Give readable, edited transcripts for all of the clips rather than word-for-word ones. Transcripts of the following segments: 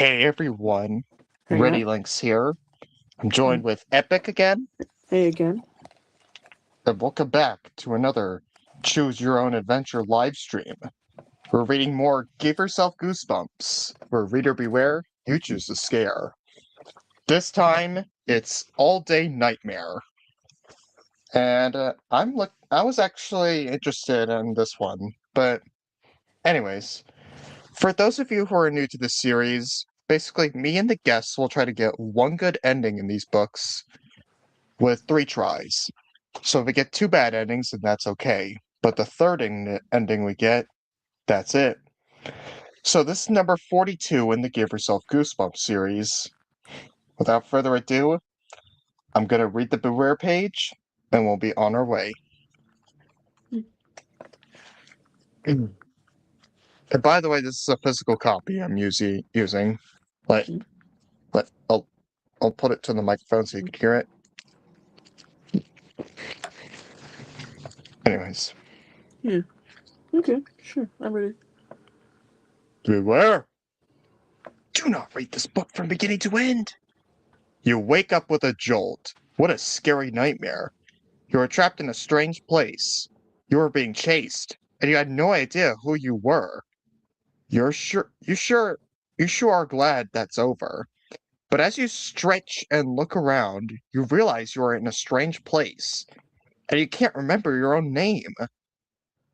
Hey everyone, Hey, Reddy Linx here. I'm joined hey, with Epic again, hey again. and welcome back to another Choose Your Own Adventure live stream. We're reading more Give Yourself Goosebumps, where reader beware, you choose the scare. This time, it's All Day Nightmare. And I was actually interested in this one, but anyways, for those of you who are new to this series, basically me and the guests will try to get one good ending in these books with 3 tries. So if we get 2 bad endings, then that's okay. But the third ending we get, that's it. So this is number 42 in the Give Yourself Goosebumps series. Without further ado, I'm going to read the Beware page, and we'll be on our way. And by the way, this is a physical copy I'm using. Like, but I'll put it to the microphone so you can hear it. Anyways, Yeah. Okay, sure. I'm ready. beware! Do not read this book from beginning to end! You wake up with a jolt. What a scary nightmare. You are trapped in a strange place. You are being chased, and you had no idea who you were. You sure are glad that's over. But as you stretch and look around, you realize you are in a strange place, and you can't remember your own name.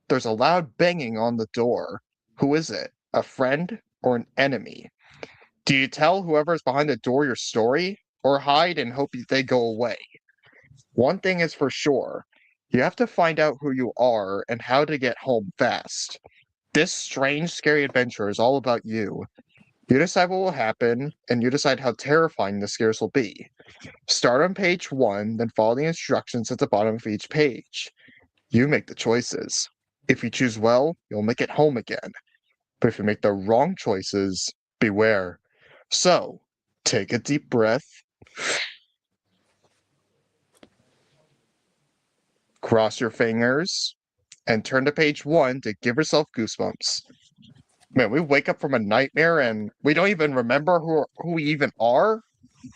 There's a loud banging on the door. Who is it? A friend or an enemy? Do you tell whoever's behind the door your story, or hide and hope they go away? One thing is for sure, you have to find out who you are and how to get home fast. This strange, scary adventure is all about you. You decide what will happen, and you decide how terrifying the scares will be. Start on page 1, then follow the instructions at the bottom of each page. You make the choices. If you choose well, you'll make it home again. But if you make the wrong choices, beware. So, take a deep breath, cross your fingers, and turn to page 1 to give yourself goosebumps. Man, we wake up from a nightmare and we don't even remember who we even are.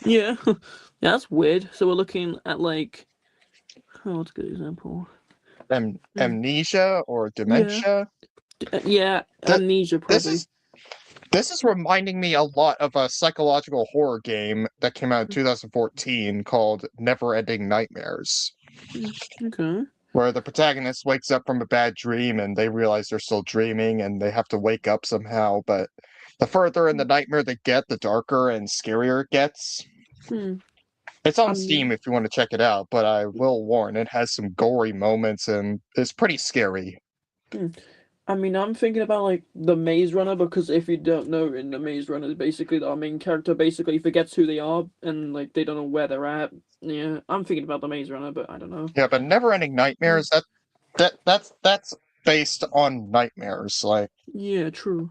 Yeah. Yeah, that's weird. So we're looking at like, oh, what's a good example? Mm. Amnesia or Yeah. dementia. Yeah, Th- amnesia this probably. is this is reminding me a lot of a psychological horror game that came out in 2014 called Never-Ending Nightmares, Mm, okay. where the protagonist wakes up from a bad dream and they realize they're still dreaming and they have to wake up somehow. But the further in the nightmare they get, the darker and scarier it gets. Hmm. It's on Um. Steam if you want to check it out, but I will warn it has some gory moments and it's pretty scary. Hmm. I mean, I'm thinking about like the Maze Runner because if you don't know, in the Maze Runner, basically our main character basically forgets who they are and like they don't know where they're at. Yeah, I'm thinking about the Maze Runner, but I don't know. Yeah, but Never Ending Mm. Nightmares, that's based on nightmares, like, Yeah, true.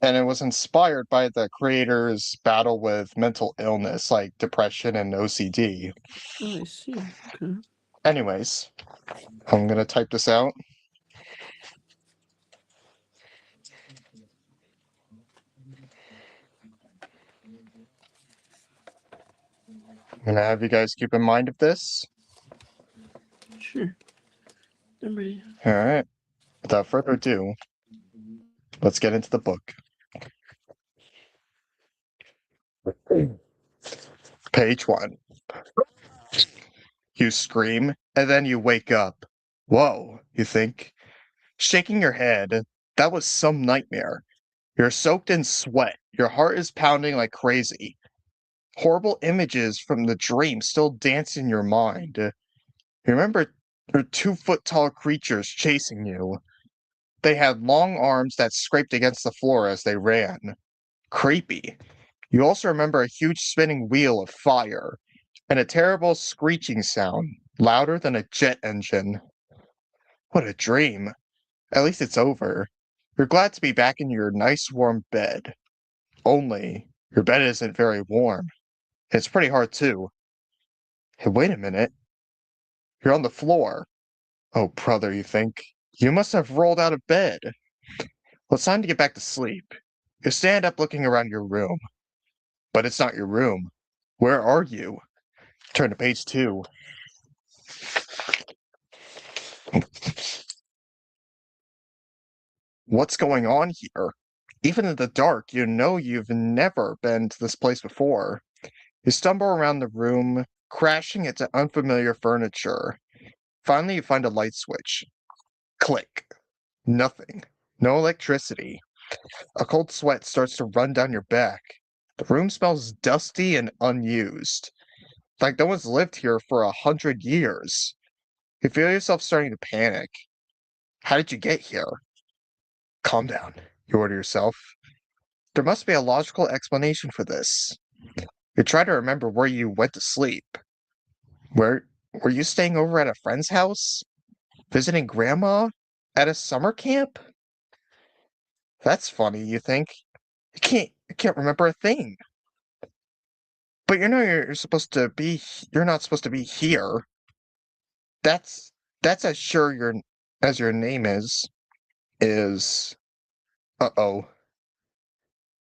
and it was inspired by the creator's battle with mental illness like depression and OCD. Oh, I see. Okay. Anyways, I'm gonna type this out. I'm gonna have you guys keep in mind of this. Sure. I'm ready. Alright. Without further ado, let's get into the book. Page 1. You scream, and then you wake up. Whoa, you think, shaking your head. That was some nightmare. You're soaked in sweat. Your heart is pounding like crazy. Horrible images from the dream still dance in your mind. You remember 2 foot tall creatures chasing you. They had long arms that scraped against the floor as they ran. Creepy. You also remember a huge spinning wheel of fire and a terrible screeching sound, louder than a jet engine. What a dream. At least it's over. You're glad to be back in your nice warm bed. Only, your bed isn't very warm. It's pretty hard too. Hey, wait a minute. You're on the floor. Oh, brother, you think? You must have rolled out of bed. Well, it's time to get back to sleep. You stand up looking around your room, but it's not your room. Where are you? Turn to page 2. What's going on here? Even in the dark, you know you've never been to this place before. You stumble around the room, crashing into unfamiliar furniture. Finally, you find a light switch. Click. Nothing. No electricity. A cold sweat starts to run down your back. The room smells dusty and unused. Like no one's lived here for 100 years. You feel yourself starting to panic. How did you get here? Calm down, you order yourself. There must be a logical explanation for this. You try to remember where you went to sleep. Where were you staying over at a friend's house? Visiting grandma? At a summer camp? That's funny, you think. You can't remember a thing. But you know you're not supposed to be here. That's that's as sure as your name is uh-oh.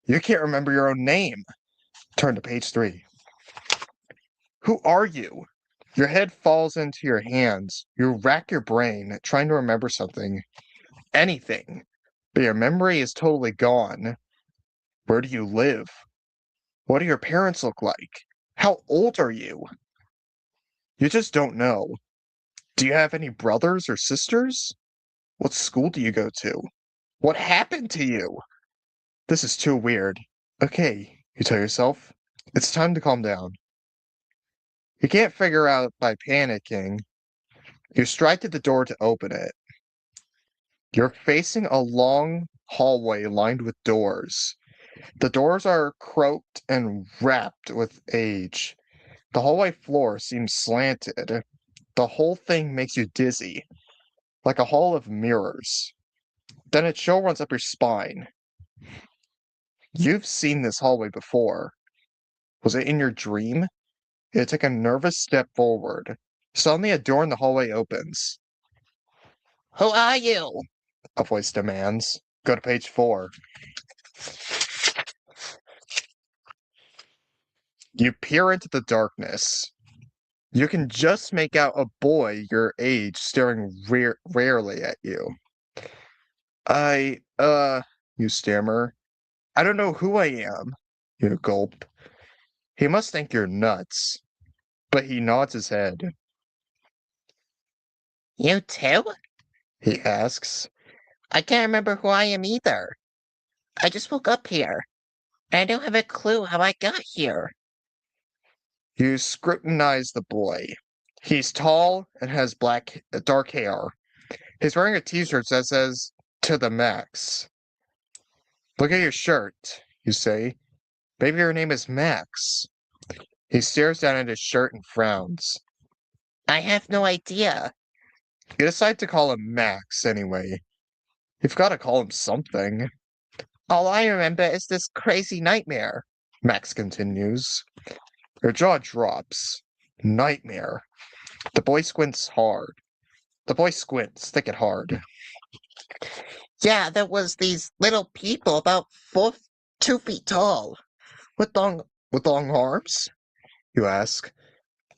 You can't remember your own name. Turn to page 3. Who are you? Your head falls into your hands. You rack your brain, trying to remember something. Anything. But your memory is totally gone. Where do you live? What do your parents look like? How old are you? You just don't know. Do you have any brothers or sisters? What school do you go to? What happened to you? This is too weird. Okay, you tell yourself. It's time to calm down. You can't figure out by panicking. You strike at the door to open it. You're facing a long hallway lined with doors. The doors are croaked and wrapped with age. The hallway floor seems slanted. The whole thing makes you dizzy, like a hall of mirrors. Then a chill runs up your spine. You've seen this hallway before. Was it in your dream? You take a nervous step forward. Suddenly, a door in the hallway opens. Who are you? A voice demands. Go to page 4. You peer into the darkness. You can just make out a boy your age staring rarely at you. You stammer. I don't know who I am. You gulp. He must think you're nuts, but he nods his head. You too? He asks. I can't remember who I am either. I just woke up here, and I don't have a clue how I got here. You scrutinize the boy. He's tall and has dark hair. He's wearing a t-shirt that says, "To the Max." Look at your shirt, you say. Maybe your name is Max. He stares down at his shirt and frowns. I have no idea. You decide to call him Max anyway. You've got to call him something. All I remember is this crazy nightmare, Max continues. Your jaw drops. Nightmare. The boy squints hard. The boy squints, thick and hard. Yeah, there was these little people about 2 feet tall, with long arms. You ask,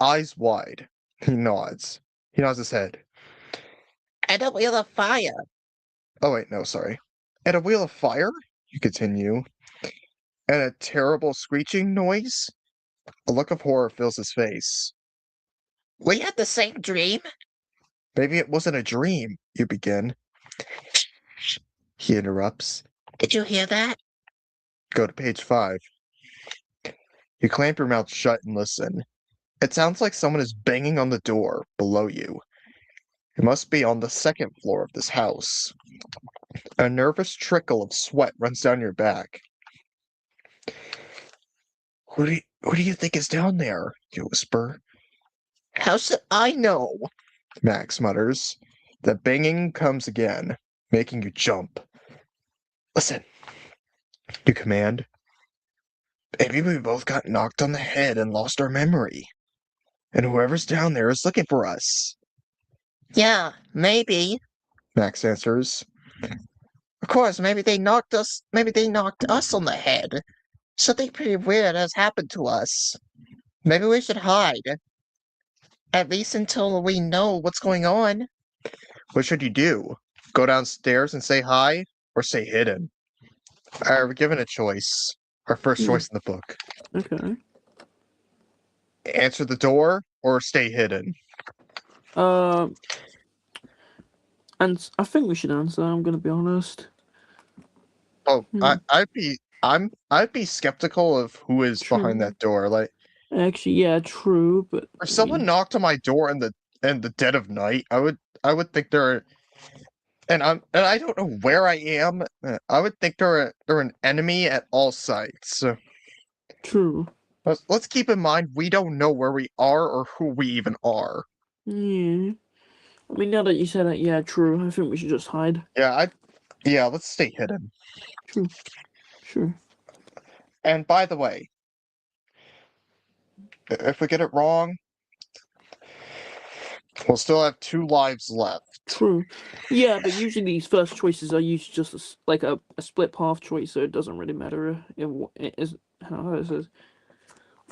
eyes wide. He nods. He nods his head. And a wheel of fire. Oh wait, no, sorry. And a wheel of fire? You continue. And a terrible screeching noise? A look of horror fills his face. We had the same dream? Maybe it wasn't a dream, you begin. He interrupts. Did you hear that? Go to page 5. You clamp your mouth shut and listen. It sounds like someone is banging on the door below you. It must be on the second floor of this house. A nervous trickle of sweat runs down your back. Who do you think is down there? You whisper. How should I know? Max mutters. The banging comes again, making you jump. Listen, you command. Maybe we both got knocked on the head and lost our memory. And whoever's down there is looking for us. Yeah, maybe, Max answers. Of course, maybe they knocked us on the head. Something pretty weird has happened to us. Maybe we should hide, at least until we know what's going on. What should you do? Go downstairs and say hi, or stay hidden? We're given a choice. Our first Hmm. choice in the book. Okay. Answer the door or stay hidden. Uh, and I think we should answer. I'm gonna be honest. Oh, Hmm. I'd be skeptical of who is behind True. that door. Like, Actually, yeah, true. But if I someone mean, knocked on my door in the dead of night, I would think they're and I don't know where I am. I would think they're an enemy at all sites. So true. let's keep in mind we don't know where we are or who we even are. Yeah. I mean, now that you say that, yeah, true. I think we should just hide. Yeah, let's stay hidden. True. Sure. And by the way, if we get it wrong, we'll still have 2 lives left. True. Yeah, but usually these first choices are usually just like a split path choice, so it doesn't really matter. It is how it says.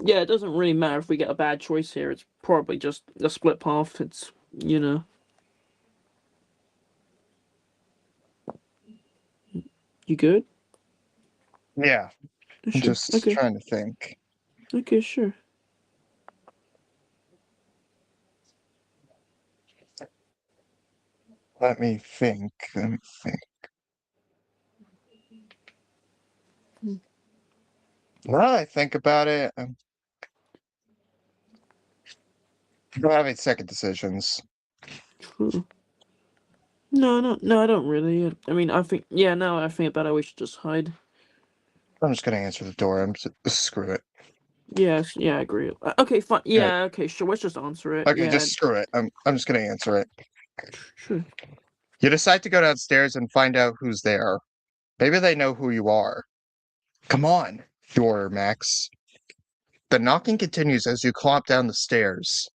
Yeah, it doesn't really matter if we get a bad choice here. It's probably just a split path. It's you know. You good? Yeah, I'm Sure. just Okay. trying to think. Okay. Sure. Let me think. Let me think. Hmm. Now that I think about it, I'm not having second decisions. True. No, no, I don't really. I mean, I think yeah. Now I think about it, we should just hide. I'm just gonna answer the door. Screw it. Yes. Yeah, I agree. Okay. Fine. Yeah, Yeah. Okay. Sure. Let's just answer it. okay, Yeah. just screw it. I'm just gonna answer it. Sure. You decide to go downstairs and find out who's there. Maybe they know who you are. Come on, you order Max. The knocking continues as you climb down the stairs.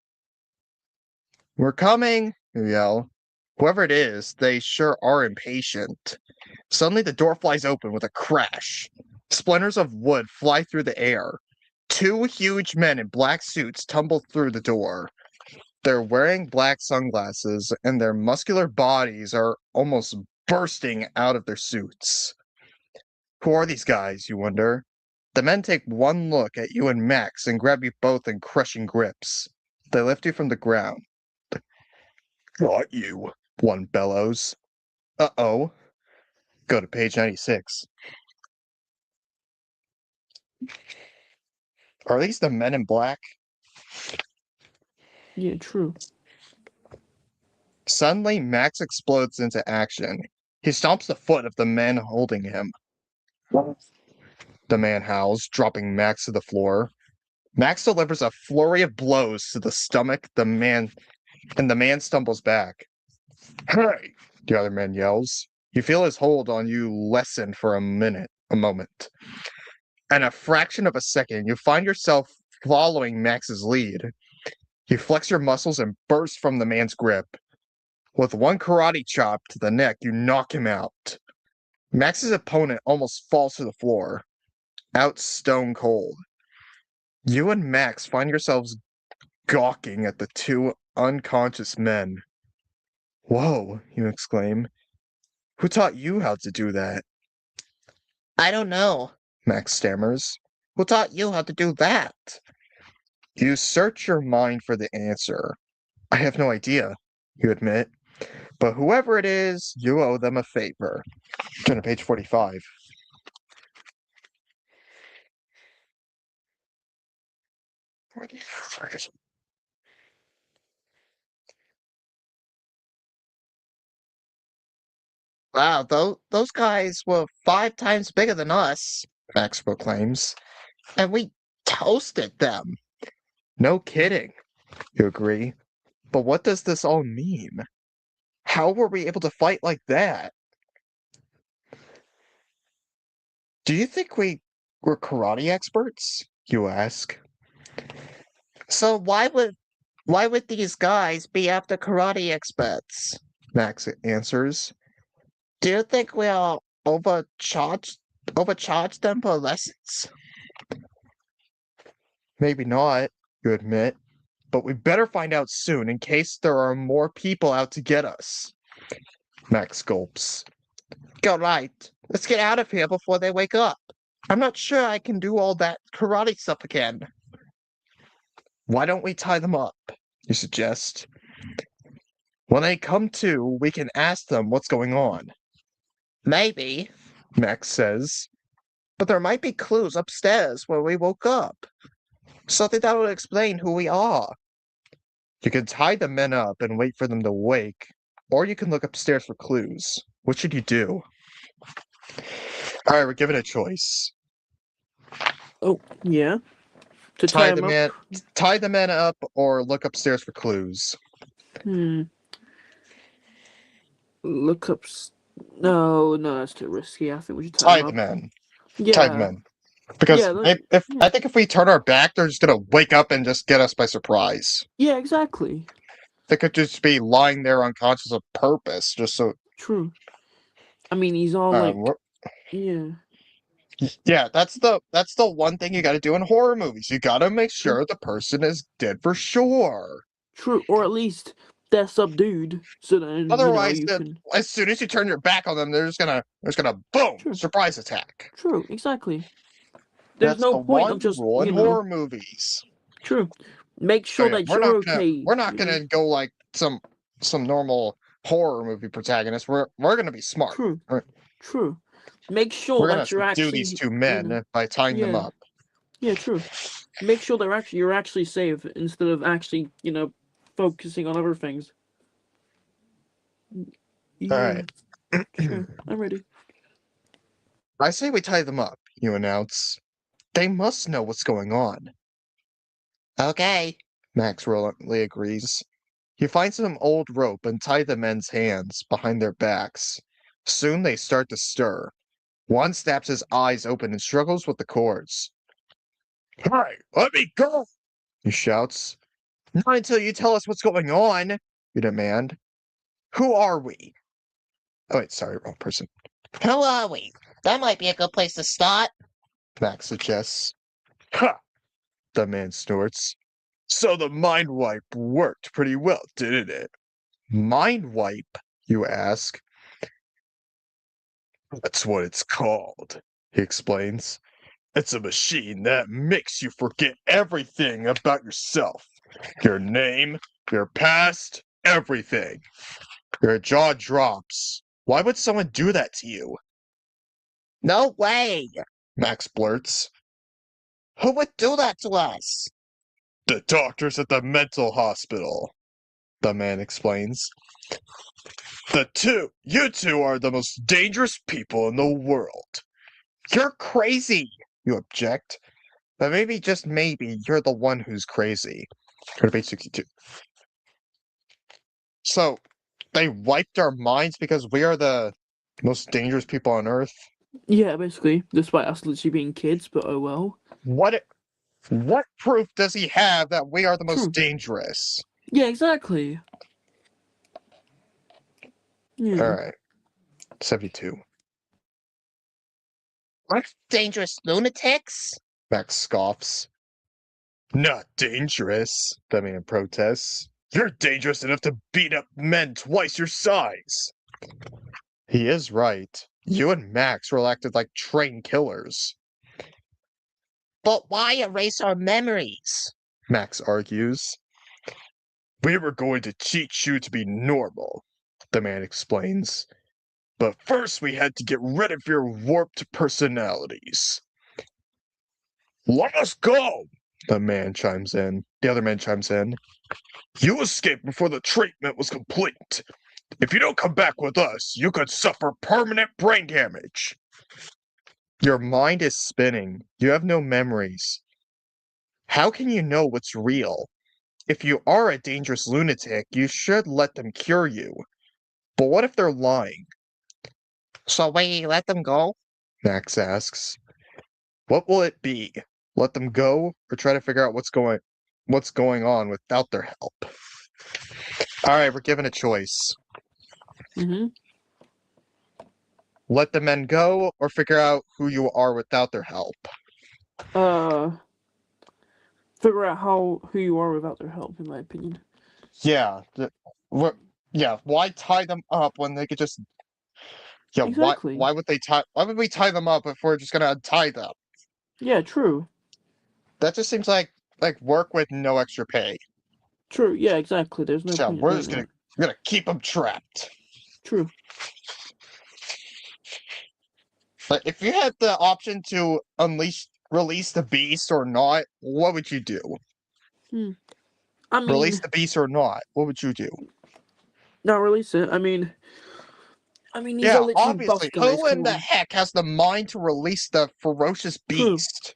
We're coming, you yell. Whoever it is, they sure are impatient. Suddenly, the door flies open with a crash. Splinters of wood fly through the air. 2 huge men in black suits tumble through the door. They're wearing black sunglasses, and their muscular bodies are almost bursting out of their suits. Who are these guys, you wonder? The men take one look at you and Max and grab you both in crushing grips. They lift you from the ground. Got you, one bellows. Uh-oh. Go to page 96. Are these the men in black? Yeah. True. Suddenly, Max explodes into action. He stomps the foot of the man holding him. The man howls, dropping Max to the floor. Max delivers a flurry of blows to the stomach, and the man stumbles back. Hey! The other man yells. You feel his hold on you lessen for a moment. In a fraction of a second, you find yourself following Max's lead. You flex your muscles and burst from the man's grip. With one karate chop to the neck, you knock him out. Max's opponent almost falls to the floor, out stone cold. You and Max find yourselves gawking at the 2 unconscious men. Whoa, you exclaim. Who taught you how to do that? I don't know, Max stammers. Who taught you how to do that? You search your mind for the answer. I have no idea, you admit. But whoever it is, you owe them a favor. Turn to page 45. Wow, those guys were 5 times bigger than us, Max proclaims. And we toasted them. No kidding, you agree. But what does this all mean? How were we able to fight like that? Do you think we were karate experts? You ask. So why would these guys be after karate experts? Max answers. Do you think we'll overcharge them for lessons? Maybe not, you admit. But we better find out soon in case there are more people out to get us. Max gulps. Go right. Let's get out of here before they wake up. I'm not sure I can do all that karate stuff again. Why don't we tie them up? You suggest. When they come to, we can ask them what's going on. Maybe, Max says. But there might be clues upstairs where we woke up. Something that will explain who we are. You can tie the men up and wait for them to wake, or you can look upstairs for clues. What should you do? Alright, we're given a choice. Oh, yeah. To tie him up. Tie the men up or look upstairs for clues. Look up. No, that's too risky. I think we should Tie him the up. men. Yeah. Tie the men. Because Yeah, I think if we turn our back, they're just gonna wake up and just get us by surprise. Yeah, exactly. They could just be lying there unconscious of purpose, just so. True. I mean, he's all yeah. Yeah, that's the one thing you got to do in horror movies. You got to make sure the person is dead for sure. True, or at least they're subdued, so then Otherwise, you can. as soon as you turn your back on them, they're just gonna boom, surprise attack. True, exactly. There's That's no the point one of just rule in horror movies. True. Make sure that you're okay. We're not gonna go like some normal horror movie protagonist. We're gonna be smart. True. Make sure that you're actually do these two men by tying them up. Yeah, true. Make sure you're actually safe instead of actually, focusing on other things. Yeah. All right. Sure, I'm ready. I say we tie them up, you announce. They must know what's going on. Okay, Max reluctantly agrees. He finds some old rope and ties the men's hands behind their backs. Soon they start to stir. One snaps his eyes open and struggles with the cords. Hey, let me go! He shouts. Not until you tell us what's going on, you demand. Who are we? Oh, wait, sorry, wrong person. Who are we? That might be a good place to start, Max suggests. Ha! The man snorts. So the mind wipe worked pretty well, didn't it? Mind wipe, you ask. That's what it's called, he explains. It's a machine that makes you forget everything about yourself. Your name, your past, everything. Your jaw drops. Why would someone do that to you? No way, Max blurts. Who would do that to us? The doctors at the mental hospital, the man explains. You two are the most dangerous people in the world. You're crazy, you object. But maybe, just maybe, you're the one who's crazy. Go to page 62. So, they wiped our minds because we are the most dangerous people on Earth? Yeah, basically. Despite us literally being kids, but oh well. What proof does he have that we are the most dangerous? Yeah, exactly. Yeah. Alright. 72. What dangerous lunatics? Max scoffs. Not dangerous, the man protests. You're dangerous enough to beat up men twice your size. He is right. You and Max were acted like trained killers. But why erase our memories? Max argues. We were going to teach you to be normal, the man explains. But first we had to get rid of your warped personalities. Let us go, the other man chimes in. You escaped before the treatment was complete. If you don't come back with us, you could suffer permanent brain damage. Your mind is spinning. You have no memories. How can you know what's real? If you are a dangerous lunatic, you should let them cure you. But what if they're lying? So we let them go? Max asks. What will it be? Let them go, or try to figure out what's going on without their help? Alright, we're given a choice. Let the men go or figure out who you are without their help. Uh, Figure out who you are without their help, in my opinion. Yeah. What? Yeah. Why tie them up when they could just? Yeah. Why? Exactly. Why would they tie? Why would we tie them up if we're just gonna untie them? Yeah, true. That just seems like work with no extra pay. True. Yeah, exactly. There's no So point in we're doing just gonna that. we're gonna keep them trapped. True. But if you had the option to release the beast or not, what would you do? Hmm. I Release mean, the beast or not, what would you do? not release it. I mean, these are Yeah, literally obviously. buff guys. Who in Come the on. heck has the mind to release the ferocious True. beast?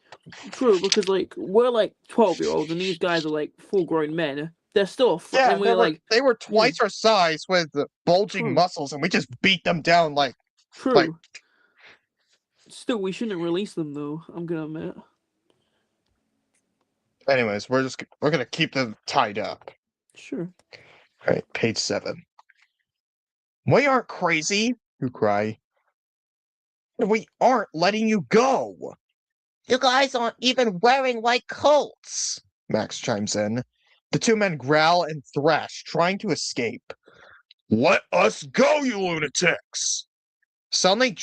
True. Because like we're like 12-year-olds, and these guys are like full-grown men. They're still, Yeah, and we're like, they were yeah. twice our size with bulging True. muscles, and we just beat them down like. True. Still, we shouldn't release them though. I'm gonna admit. Anyways, we're gonna keep them tied up. Sure. All right, page 7. We aren't crazy, you cry. We aren't letting you go. You guys aren't even wearing white coats, Max chimes in. The two men growl and thrash, trying to escape. Let us go, you lunatics! Something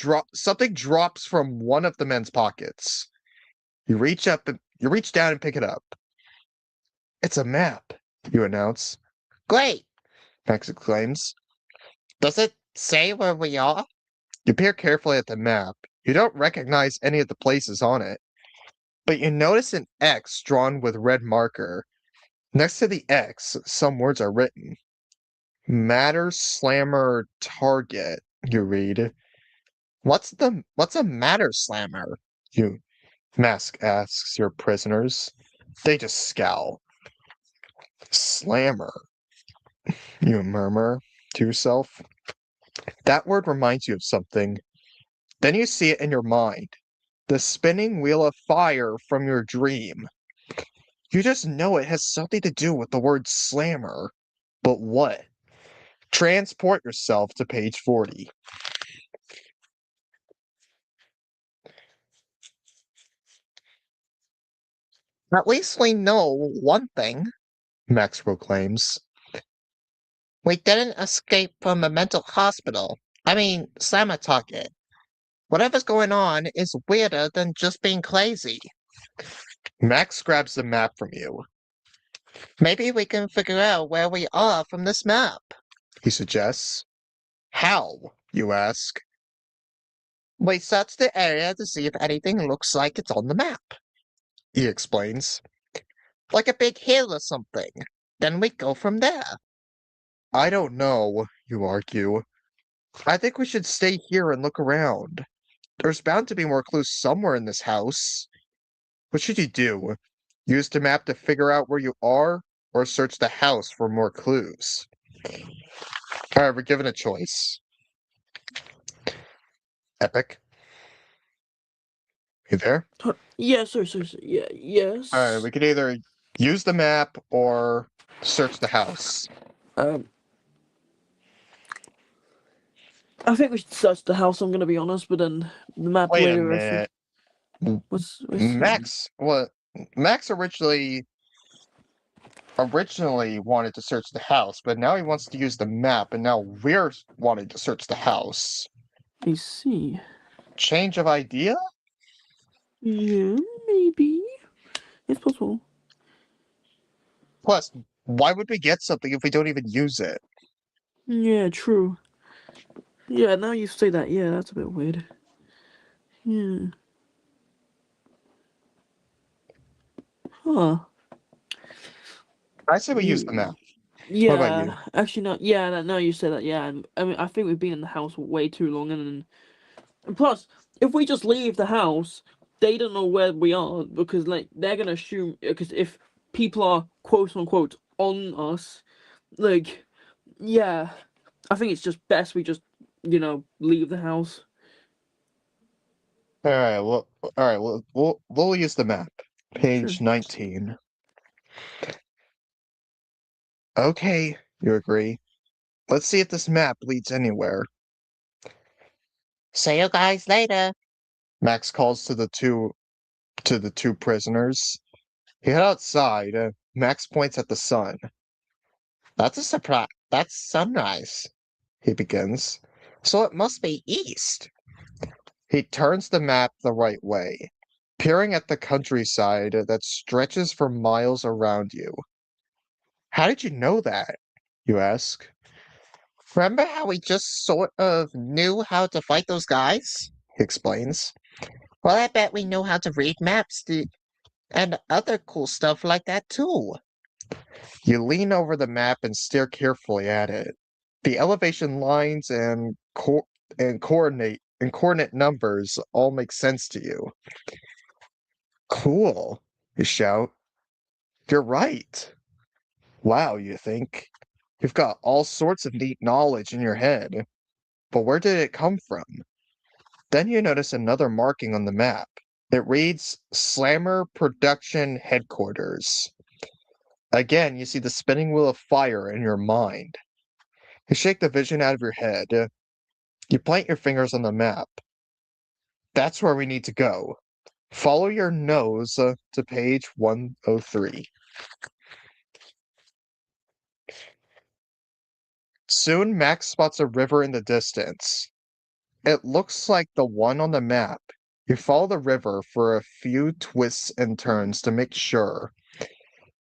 drops from one of the men's pockets. You reach down and pick it up. It's a map, you announce. Great, Max exclaims. Does it say where we are? You peer carefully at the map. You don't recognize any of the places on it, but you notice an X drawn with red marker. Next to the X, some words are written. Matter Slammer Target, you read. What's a Matter Slammer? You Mask asks your prisoners. They just scowl. Slammer, you murmur to yourself. That word reminds you of something. Then you see it in your mind. The spinning wheel of fire from your dream. You just know it has something to do with the word slammer. But what? Transport yourself to page 40. At least we know one thing, Max proclaims. We didn't escape from a mental hospital. I mean, Samatake. Whatever's going on is weirder than just being crazy. Max grabs the map from you. Maybe we can figure out where we are from this map, he suggests. How? You ask. We search the area to see if anything looks like it's on the map, he explains. Like a big hill or something. Then we go from there. I don't know, you argue. I think we should stay here and look around. There's bound to be more clues somewhere in this house. What should you do? Use the map to figure out where you are, or search the house for more clues? Alright, we're given a choice. Epic. You there? Yeah, sir. Yeah, Alright, yes. we could either use the map or search the house. Um, I think we should search the house. I'm gonna be honest, but then the map Wait a later. If we minute. what's Max originally wanted to search the house, but now he wants to use the map, and now we're wanting to search the house. I see. Change of idea? Yeah, maybe it's possible. Plus, why would we get something if we don't even use it? Yeah, true. Yeah, now you say that. Yeah, that's a bit weird. Yeah. Huh. I say we use the Yeah. map. What about Yeah. you? Actually, no. Yeah. No, you say that. Yeah. And I mean, I think we've been in the house way too long, and plus, if we just leave the house, they don't know where we are because like they're gonna assume because if people are quote unquote on us, like yeah, I think it's just best we just leave the house. We'll use the map. Sure. Page 19. Okay, you agree. Let's see if this map leads anywhere. See you guys later. Max calls to the two prisoners. He head outside. Max points at the sun. That's a surprise. That's sunrise. He begins. So it must be east. He turns the map the right way, peering at the countryside that stretches for miles around you. How did you know that? You ask. Remember how we just sort of knew how to fight those guys? He explains. Well, I bet we know how to read maps and other cool stuff like that too. You lean over the map and stare carefully at it. The elevation lines and coordinate numbers all make sense to you. Cool, you shout. You're right. Wow, you think. You've got all sorts of neat knowledge in your head. But where did it come from? Then you notice another marking on the map. It reads Slammer Production Headquarters. Again, you see the spinning wheel of fire in your mind. You shake the vision out of your head. You plant your fingers on the map. That's where we need to go. Follow your nose to page 103. Soon, Max spots a river in the distance. It looks like the one on the map. You follow the river for a few twists and turns to make sure.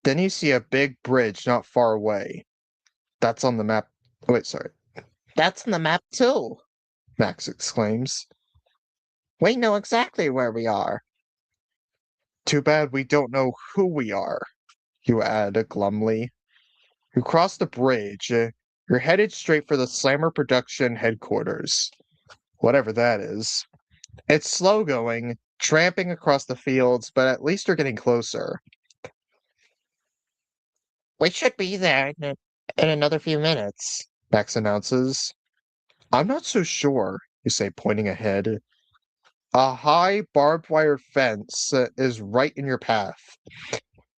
Then you see a big bridge not far away. That's on the map. Oh, wait, sorry. That's on the map too. Max exclaims. We know exactly where we are. Too bad we don't know who we are, you add glumly. You cross the bridge. You're headed straight for the Slammer Production headquarters. Whatever that is. It's slow going, tramping across the fields, but at least you're getting closer. We should be there in another few minutes. Max announces. I'm not so sure, you say, pointing ahead. A high barbed wire fence is right in your path.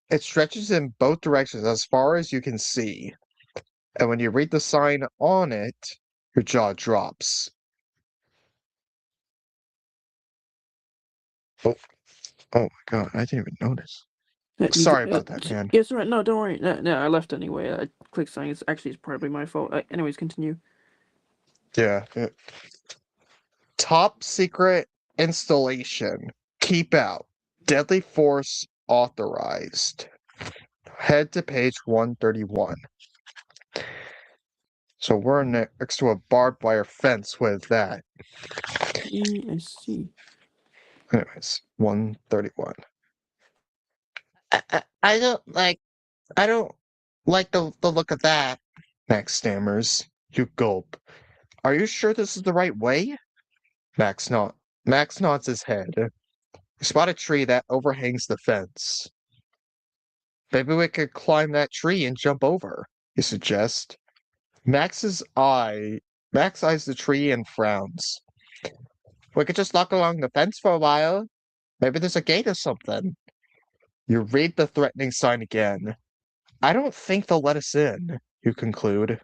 It stretches in both directions as far as you can see. And when you read the sign on it, your jaw drops. Oh, oh my god, I didn't even notice. Sorry about that, man. Yes, right. No, don't worry. No, I left anyway. I clicked something. It's probably my fault. Anyways, continue. Yeah. Top secret installation. Keep out. Deadly force authorized. Head to page 131. So we're next to a barbed wire fence with that. I see. Anyways, 131. I don't like. I don't like the look of that. Max stammers. You gulp. Are you sure this is the right way? Max nod. Max nods his head. You spot a tree that overhangs the fence. Maybe we could climb that tree and jump over, you suggest. Max's eye Max eyes the tree and frowns. We could just walk along the fence for a while. Maybe there's a gate or something. You read the threatening sign again. I don't think they'll let us in, you conclude.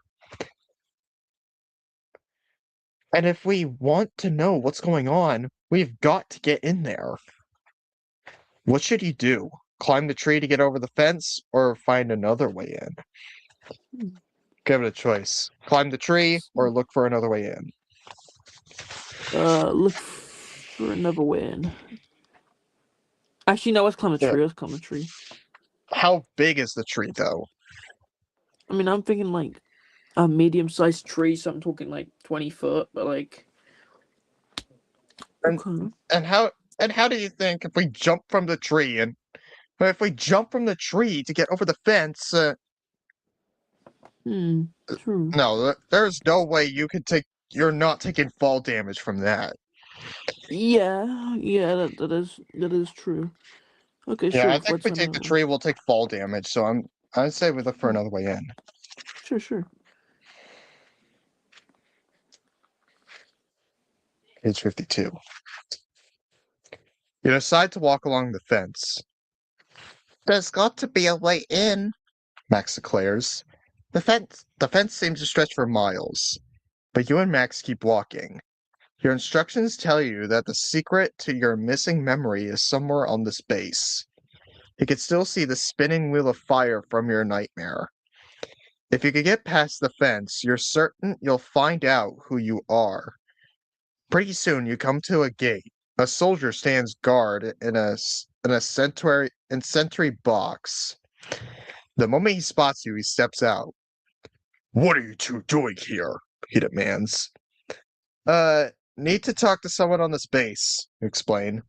And if we want to know what's going on, we've got to get in there. What should you do? Climb the tree to get over the fence or find another way in? Give it a choice. Climb the tree or look for another way in. Look for another win. Actually, no. Let's climb a Yeah. tree. Let's climb a tree. How big is the tree, though? I mean, I'm thinking like a medium-sized tree. So I'm talking like 20 foot, but like. And, Okay. and how do you think if we jump from the tree to get over the fence? True. No, there's no way you could take. You're not taking fall damage from that. Yeah. That is true. Okay, Yeah, I sure. think if Let's we take the another. tree, we'll take fall damage. So I'd say we look for another way in. Sure. Page 52. You decide to walk along the fence. There's got to be a way in. Max declares. The fence seems to stretch for miles, but you and Max keep walking. Your instructions tell you that the secret to your missing memory is somewhere on this base. You can still see the spinning wheel of fire from your nightmare. If you could get past the fence, you're certain you'll find out who you are. Pretty soon, you come to a gate. A soldier stands guard in a sentry box. The moment he spots you, he steps out. "What are you two doing here?" he demands. Uh, need to talk to someone on this base," you explain.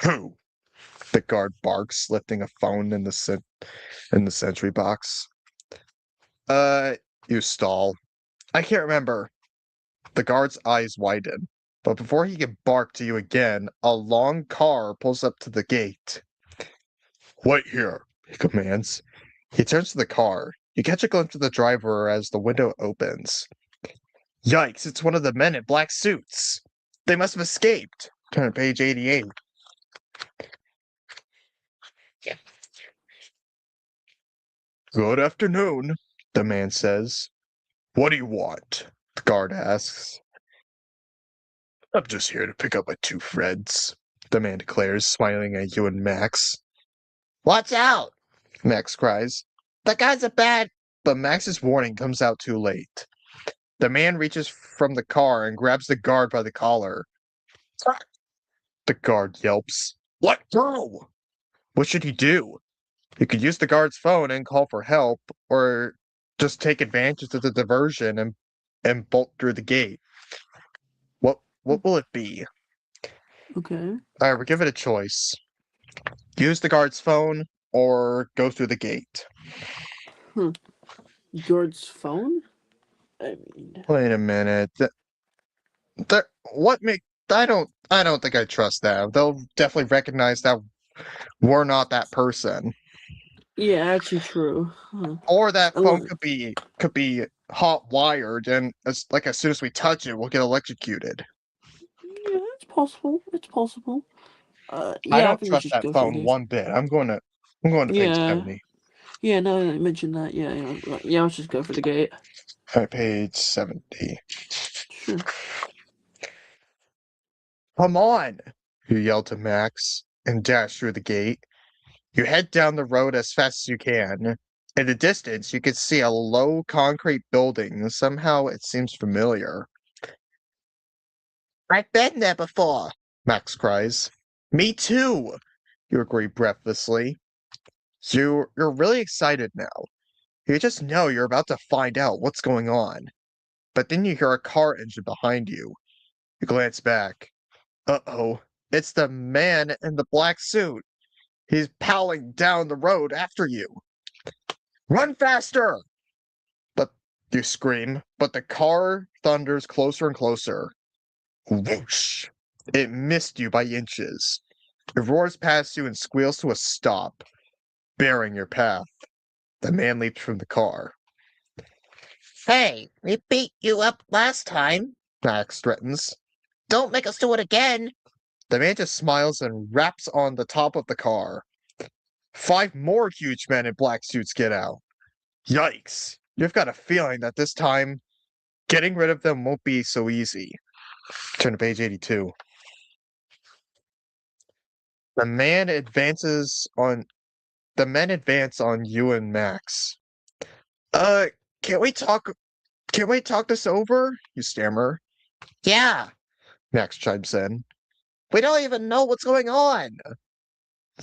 "Who?" the guard barks, lifting a phone in the sentry box. Uh, you stall. "I can't remember." The guard's eyes widen, but before he can bark to you again, a long car pulls up to the gate. "Wait here," he commands. He turns to the car. You catch a glimpse of the driver as the window opens. Yikes, it's one of the men in black suits. They must have escaped. Turn to page 88. "Good afternoon," the man says. "What do you want?" the guard asks. "I'm just here to pick up my two friends," the man declares, smiling at you and Max. Watch out! Max cries. The guy's a bad. But Max's warning comes out too late. The man reaches from the car and grabs the guard by the collar. The guard yelps. "Let go!" What should he do? He could use the guard's phone and call for help, or just take advantage of the diversion and bolt through the gate. What will it be? Okay. Alright, we'll give it a choice. Use the guard's phone or go through the gate. Guard's phone? I mean, Wait a minute. What make I don't think I trust them. They'll definitely recognize that we're not that person. yeah, actually true. Huh. Or that phone Unless, could be hot wired and as soon as we touch it, we'll get electrocuted. yeah, it's possible. It's possible. I Yeah, I don't think we trust should that go for the phone gate. one bit. I'm going to page Yeah, 70. yeah. Now that I mentioned that, yeah. Let's just go for the gate. Alright, page 70. Sure. Come on! You yell to Max and dash through the gate. You head down the road as fast as you can. In the distance, you can see a low concrete building. Somehow it seems familiar. I've been there before. Max cries. Me too! You agree breathlessly. You're really excited now. You just know you're about to find out what's going on. But then you hear a car engine behind you. You glance back. Uh-oh. It's the man in the black suit. He's powling down the road after you. Run faster! But you scream, but the car thunders closer and closer. Whoosh! It missed you by inches. It roars past you and squeals to a stop, barring your path. The man leaps from the car. Hey, we beat you up last time. Max threatens. Don't make us do it again. The man just smiles and raps on the top of the car. 5 more huge men in black suits get out. Yikes! You've got a feeling that this time, getting rid of them won't be so easy. Turn to page 82. The man advances on the men advance on you and Max. Uh, can't we talk this over? You stammer. Yeah, Max chimes in. we don't even know what's going on.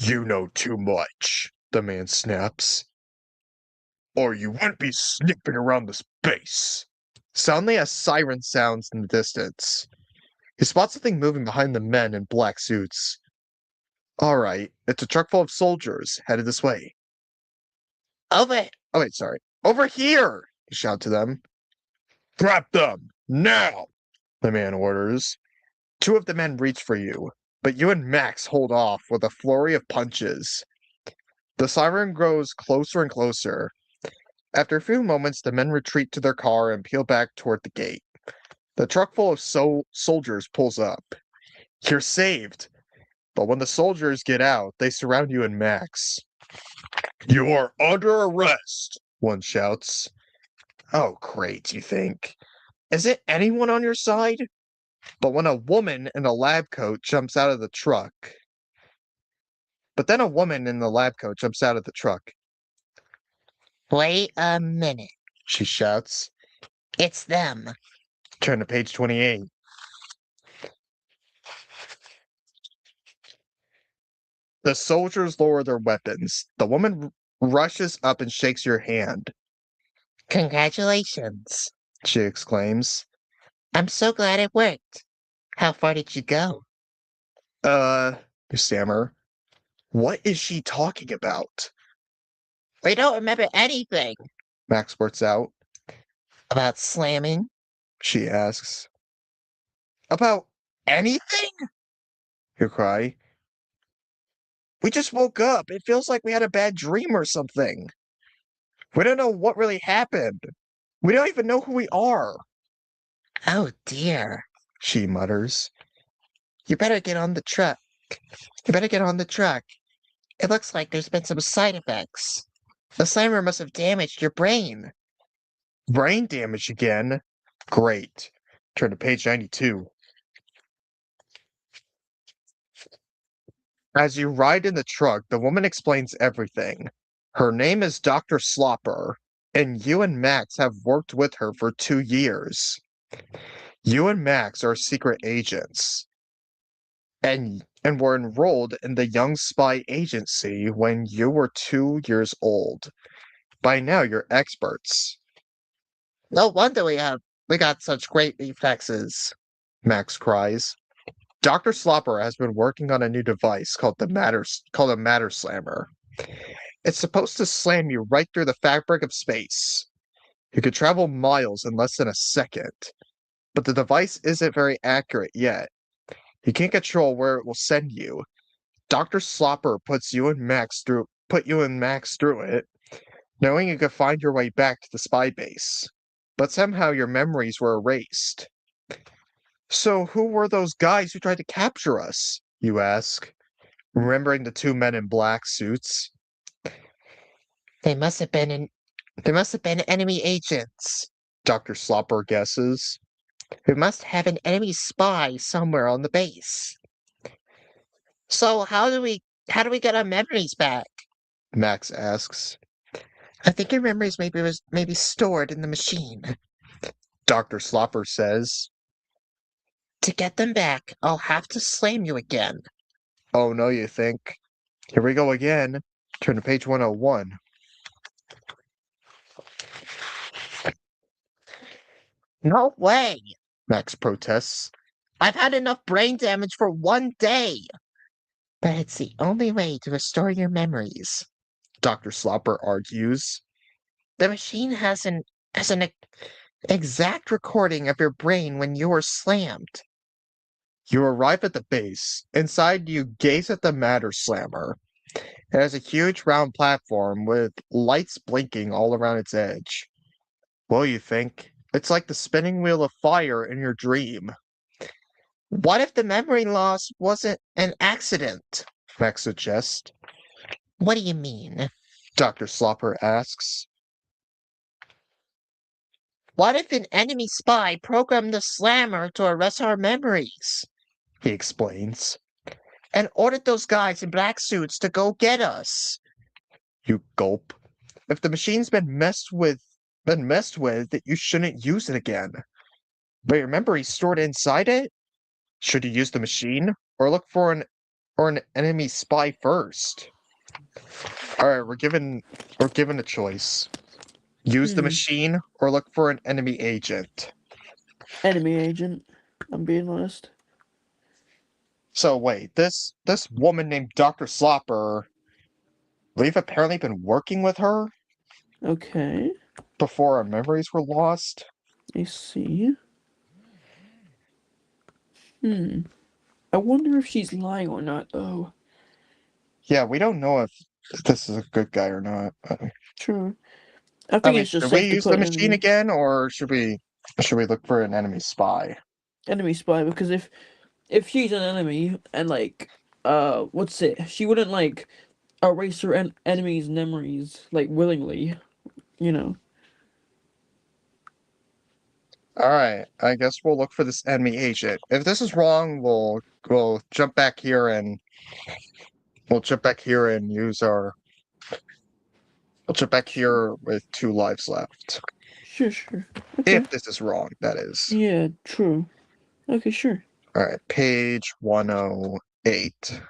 You know too much, the man snaps. Or you wouldn't be sniffing around this base. Suddenly a siren sounds in the distance. He spots something moving behind the men in black suits. Alright, it's a truck full of soldiers headed this way. Over. Oh wait, sorry. Over here! You shout to them. Grab them! Now! The man orders. 2 of the men reach for you, but you and Max hold off with a flurry of punches. The siren grows closer and closer. After a few moments, the men retreat to their car and peel back toward the gate. The truck full of soldiers pulls up. You're saved! But when the soldiers get out, they surround you and Max. You are under arrest, one shouts. Oh, great, you think. Is it anyone on your side? But when a woman in a lab coat jumps out of the truck. But then a woman in the lab coat jumps out of the truck. Wait a minute, She shouts. it's them. Turn to page 28. The soldiers lower their weapons. The woman rushes up and shakes your hand. Congratulations. She exclaims. I'm so glad it worked. How far did you go? You stammer. What is she talking about? We don't remember anything. Max blurts out. About slamming? She asks. About anything? You cry. We just woke up. It feels like we had a bad dream or something. We don't know what really happened. We don't even know who we are. Oh dear. She mutters. You better get on the truck. You better get on the truck. It looks like there's been some side effects. The slammer must have damaged your brain. Brain damage again? Great. Turn to page 92. As you ride in the truck, the woman explains everything. Her name is Dr. Slopper, and you and Max have worked with her for 2 years. You and Max are secret agents, and were enrolled in the Young Spy Agency when you were 2 years old. By now, you're experts. No wonder we got such great reflexes. Max cries. Dr. Slopper has been working on a new device called a Matter Slammer. It's supposed to slam you right through the fabric of space. You could travel miles in less than a second, but the device isn't very accurate yet. You can't control where it will send you. Dr. Slopper put you and Max through it, knowing you could find your way back to the spy base. But somehow your memories were erased. So who were those guys who tried to capture us? You ask, remembering the 2 men in black suits. They must have been enemy agents. Dr. Slopper guesses. We must have an enemy spy somewhere on the base. So how do we get our memories back? Max asks. I think your memories may be stored in the machine. Dr. Slopper says. To get them back, I'll have to slam you again. Oh no, you think. Here we go again. Turn to page 101. No way. Max protests. I've had enough brain damage for 1 day. But it's the only way to restore your memories. Dr. Slopper argues. The machine has an exact recording of your brain when you were slammed. You arrive at the base. Inside, you gaze at the Matter Slammer. It has a huge round platform with lights blinking all around its edge. Well, you think, it's like the spinning wheel of fire in your dream. What if the memory loss wasn't an accident? Max suggests. What do you mean? Dr. Slopper asks. What if an enemy spy programmed the slammer to arrest our memories? He explains. And ordered those guys in black suits to go get us. You gulp. If the machine's been messed with, that you shouldn't use it again. But your memory's stored inside it? Should you use the machine or look for an enemy spy first? All right, we're given a choice. Use the machine or look for an enemy agent. Enemy agent. I'm being honest. So wait, this woman named Dr. Slopper, we've apparently been working with her Okay. before our memories were lost. I see. I wonder if she's lying or not, though. Yeah, we don't know if this is a good guy or not. True. I think it's just should we safe to use put the machine enemy, again, or should we look for an enemy spy? enemy spy, because if she's an enemy and like what's it? She wouldn't like erase her enemy's memories like willingly, you know. Alright, I guess we'll look for this enemy agent. If this is wrong, we'll jump back here and use our we'll jump back here with 2 lives left. Sure. Okay. If this is wrong, that is. Yeah, true. Okay, sure. Alright, page 108.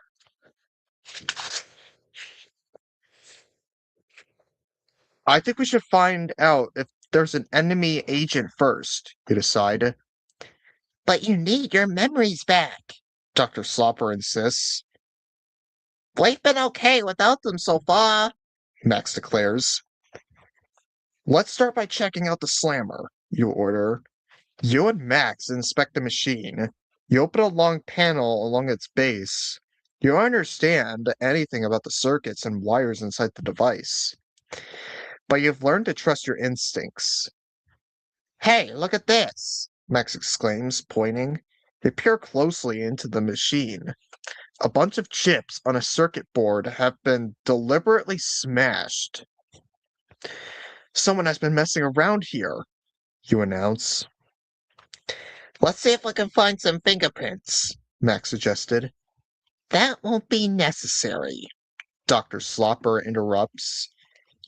I think we should find out if there's an enemy agent first, you decide. But you need your memories back. Dr. Slopper insists. We've been okay without them so far. Max declares. Let's start by checking out the slammer, you order. You and Max inspect the machine. You open a long panel along its base. You don't understand anything about the circuits and wires inside the device. But you've learned to trust your instincts. Hey, look at this. Max exclaims, pointing. They peer closely into the machine. A bunch of chips on a circuit board have been deliberately smashed. Someone has been messing around here, you announce. Let's see if we can find some fingerprints. Max suggested. That won't be necessary. Dr. Slopper interrupts.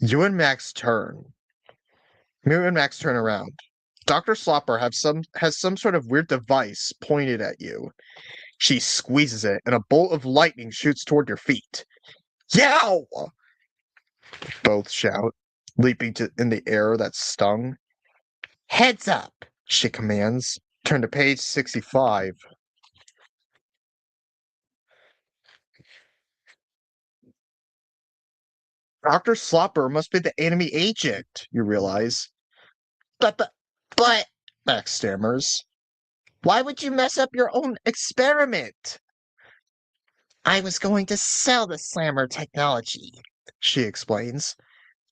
You and Max turn. You and Max turn around. Dr. Slopper has some sort of weird device pointed at you. She squeezes it, and a bolt of lightning shoots toward your feet. Yow! Both shout, leaping in the air that stung. Heads up. She commands. Turn to page 65. Dr. Slopper must be the enemy agent, you realize. But, Max stammers. why would you mess up your own experiment? I was going to sell the slammer technology, She explains.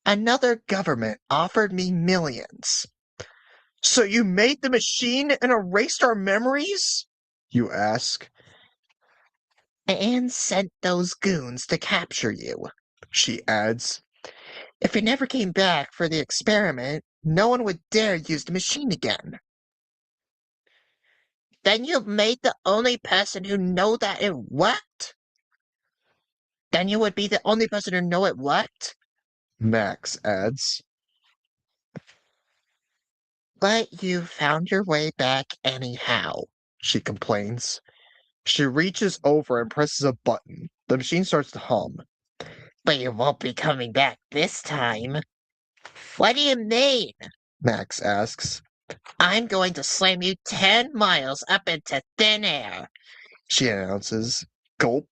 Another government offered me millions. So you made the machine and erased our memories? You ask. And sent those goons to capture you. She adds. If you never came back for the experiment, no one would dare use the machine again. Then you've made the only person who know that it worked? Then you would be the only person who know it worked? Max adds. But you found your way back anyhow. She complains. She reaches over and presses a button. The machine starts to hum. But you won't be coming back this time. What do you mean? Max asks. I'm going to slam you 10 miles up into thin air. She announces. Gulp.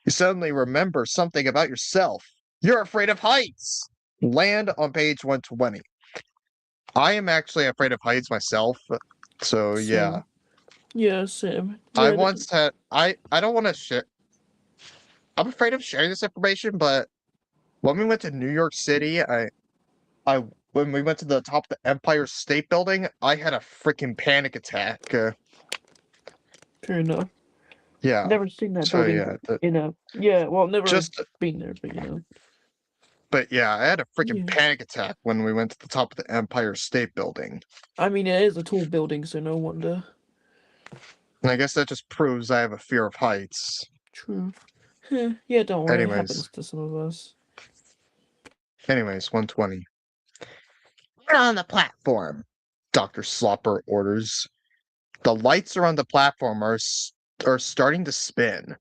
You suddenly remember something about yourself. You're afraid of heights. Land on page 120. I am actually afraid of heights myself. So yeah. Same. Yeah, same. I Yeah, once had I don't want to share. I'm afraid of sharing this information, but when we went to New York City, I when we went to the top of the Empire State Building, I had a freaking panic attack. fair enough. Yeah. Never seen that So building. yeah, Yeah, well, never just been there, but but yeah, I had a freaking Yeah. panic attack when we went to the top of the Empire State Building. I mean, it is a tall building, so no wonder. And I guess that just proves I have a fear of heights. True. Yeah, don't worry, it Anyways. happens to some of us. Anyways, 120. Get on the platform. Dr. Slopper orders. The lights around the platform are starting to spin.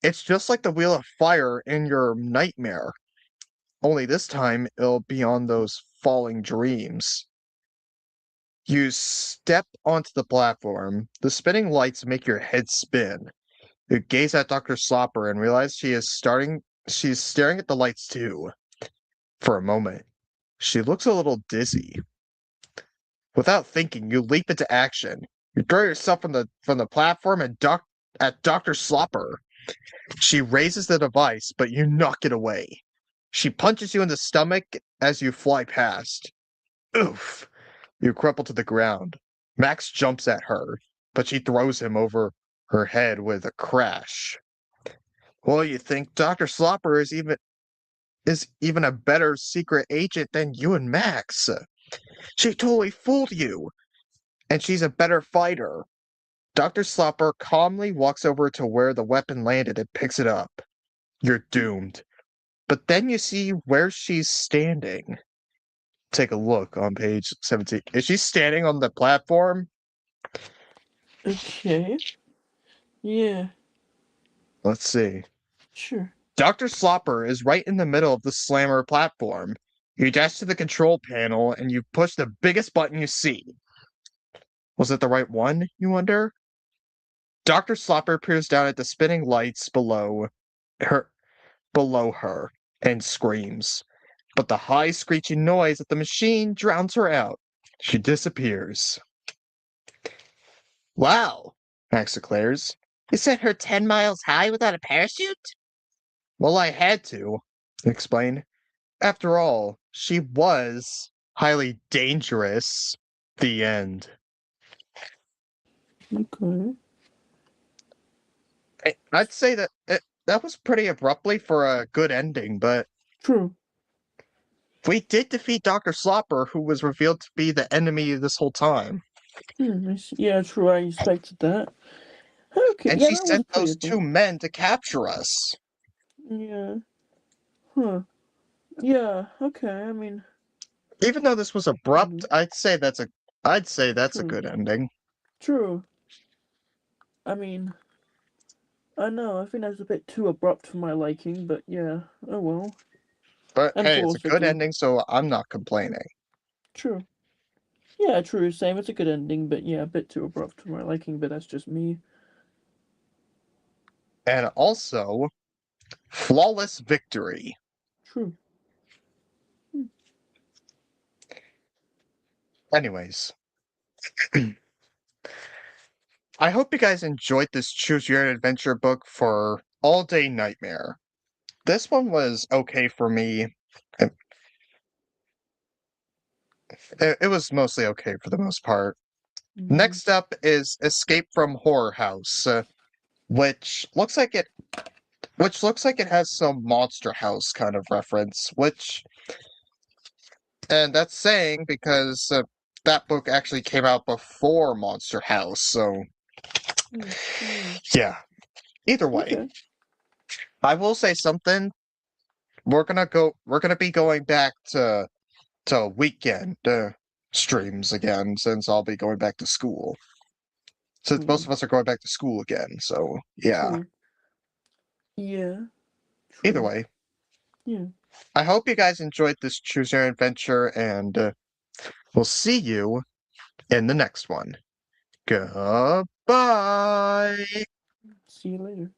It's just like the Wheel of Fire in your nightmare. Only this time, it'll be on those falling dreams. You step onto the platform. The spinning lights make your head spin. You gaze at Dr. Slopper and realize she's staring at the lights too. For a moment, she looks a little dizzy. Without thinking, you leap into action. You throw yourself from the platform and duck at Dr. Slopper. She raises the device, but you knock it away. She punches you in the stomach as you fly past. Oof! You crumple to the ground. Max jumps at her, but she throws him over her head with a crash. Well, you think Dr. Slopper is even a better secret agent than you and Max. She totally fooled you. and she's a better fighter. Dr. Slopper calmly walks over to where the weapon landed and picks it up. You're doomed. But then you see where she's standing. Take a look on page 17. Is she standing on the platform? Okay. Yeah. Let's see. Sure. Dr. Slopper is right in the middle of the slammer platform. You dash to the control panel and you push the biggest button you see. Was it the right one, you wonder? Dr. Slopper peers down at the spinning lights her below her and screams. But the high screeching noise at the machine drowns her out. She disappears. Wow. Max declares. You sent her 10 miles high without a parachute? Well, I had to, explain. After all, she was highly dangerous. The end. Okay. I'd say that was pretty abruptly for a good ending, but True. we did defeat Dr. Slopper, who was revealed to be the enemy this whole time. Yeah, true. I expected that. Okay. And Yeah, she that was sent pretty those two abrupt. men to capture us. Yeah. Huh. Yeah. Okay. I mean, Even though this was abrupt, mhm, I'd say that's a true. good ending. True. I mean, I know. I think that's a bit too abrupt for my liking, but yeah. Oh well. But hey, it's a good Unfortunately. ending, so I'm not complaining. True. Yeah, true. Same. It's a good ending, but yeah, a bit too abrupt for my liking. But that's just me. And also, flawless victory. True. Anyways, I hope you guys enjoyed this Choose Your Own Adventure book for All Day Nightmare. This one was okay for me. It, it was mostly okay for the most part. Mm-hmm. Next up is Escape from Horror House, which looks like it has some Monster House kind of reference, and that's saying because that book actually came out before Monster House, so Mm-hmm. yeah. Either way, Okay. I will say something. We're gonna be going back to weekend streams again since I'll be going back to school. Since most True. of us are going back to school again, so yeah. True. Yeah. Either True. way, Yeah. I hope you guys enjoyed this Choose Your Own Adventure, and we'll see you in the next one. Goodbye. See you later.